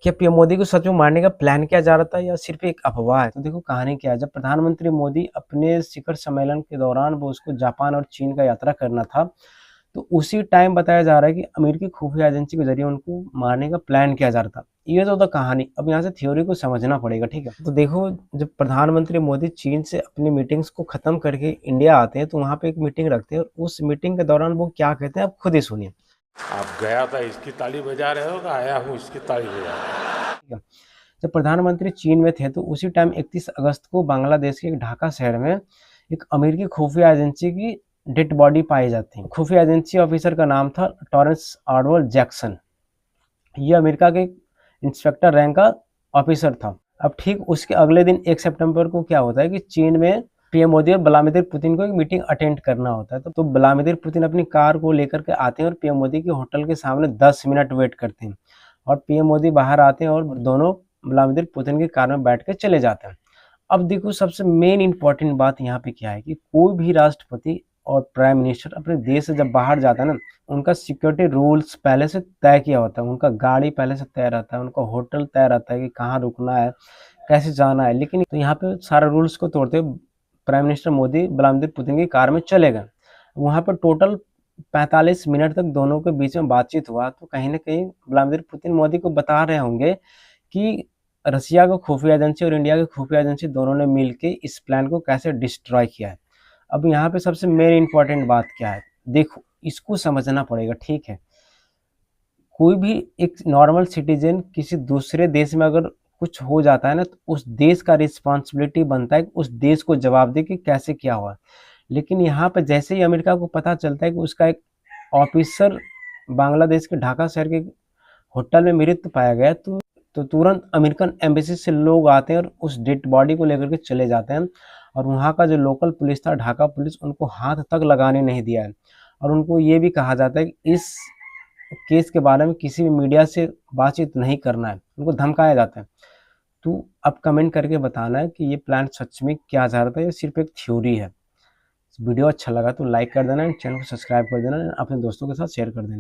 क्या पीएम मोदी को सच में मारने का प्लान किया जा रहा था या सिर्फ एक अफवाह है? तो देखो कहानी क्या है। जब प्रधानमंत्री मोदी अपने शिखर सम्मेलन के दौरान वो उसको जापान और चीन का यात्रा करना था, तो उसी टाइम बताया जा रहा है कि अमेरिकी खुफिया एजेंसी के जरिए उनको मारने का प्लान किया जा रहा था। ये तो कहानी। अब यहाँ से थ्योरी को समझना पड़ेगा, ठीक है। तो देखो, जब प्रधानमंत्री मोदी चीन से अपनी मीटिंग्स को खत्म करके इंडिया आते हैं, तो वहाँ पे एक मीटिंग रखते हैं और उस मीटिंग के दौरान वो क्या कहते हैं आप खुद ही सुनिए। आप गया था इसकी ताली बजा रहे हो कि आया हूँ इसकी ताली बजा रहे हो? ठीक है। जब प्रधानमंत्री चीन में थे तो उसी टाइम 31 अगस्त को बांग्लादेश के एक ढाका शहर में एक अमेरिकी खुफिया एजेंसी की डेड बॉडी पाई जाती है। खुफिया एजेंसी ऑफिसर का नाम था टॉरेंस आर्डवल जैक्सन। ये अमेरिका के इंस्पेक्टर रैंक का ऑफिसर था। अब ठीक उसके अगले दिन 1 सितंबर को क्या होता है कि चीन में पीएम मोदी और व्लादिमीर पुतिन को एक मीटिंग अटेंड करना होता है। तो व्लादिमीर पुतिन अपनी कार को लेकर के आते हैं और पीएम मोदी के होटल के सामने 10 मिनट वेट करते हैं और पीएम मोदी बाहर आते हैं और दोनों व्लादिमीर पुतिन की कार में बैठ के चले जाते हैं। अब देखो, सबसे मेन इंपॉर्टेंट बात यहाँ पे क्या है कि कोई भी राष्ट्रपति और प्राइम मिनिस्टर अपने देश से जब बाहर जाता है ना, उनका सिक्योरिटी रूल्स पहले से तय किया होता है। उनका गाड़ी पहले से तय रहता है, उनका होटल तय रहता है कि कहाँ रुकना है, कैसे जाना है। लेकिन तो यहाँ पे सारे रूल्स को तोड़ते हुए prime minister Modi Vladimir Putin की कार में चले गए। वहाँ पर टोटल 45 मिनट तक दोनों के बीच में बातचीत हुआ। तो कहीं ना कहीं व्लादिमीर पुतिन मोदी को बता रहे होंगे कि रसिया का खुफिया एजेंसी और इंडिया की खुफिया एजेंसी दोनों ने मिलके इस प्लान को कैसे डिस्ट्रॉय किया है। अब यहाँ पे सबसे मेन इंपॉर्टेंट बात क्या है, देखो इसको समझना पड़ेगा, ठीक है। कोई भी एक नॉर्मल सिटीजन किसी दूसरे देश में अगर कुछ हो जाता है ना, तो उस देश का रिस्पॉन्सिबिलिटी बनता है कि उस देश को जवाब दे कि कैसे क्या हुआ। लेकिन यहाँ पे जैसे ही अमेरिका को पता चलता है कि उसका एक ऑफिसर बांग्लादेश के ढाका शहर के होटल में मृत पाया गया, तो तुरंत अमेरिकन एम्बेसी से लोग आते हैं और उस डेड बॉडी को लेकर के चले जाते हैं। और वहाँ का जो लोकल पुलिस था, ढाका पुलिस, उनको हाथ तक लगाने नहीं दिया है। और उनको ये भी कहा जाता है कि इस केस के बारे में किसी भी मीडिया से बातचीत नहीं करना है, उनको धमकाया जाता है। तो अब कमेंट करके बताना है कि ये प्लान सच में क्या जा रहा था या सिर्फ एक थ्योरी है। वीडियो अच्छा लगा तो लाइक कर देना, चैनल को सब्सक्राइब कर देना, अपने दोस्तों के साथ शेयर कर देना।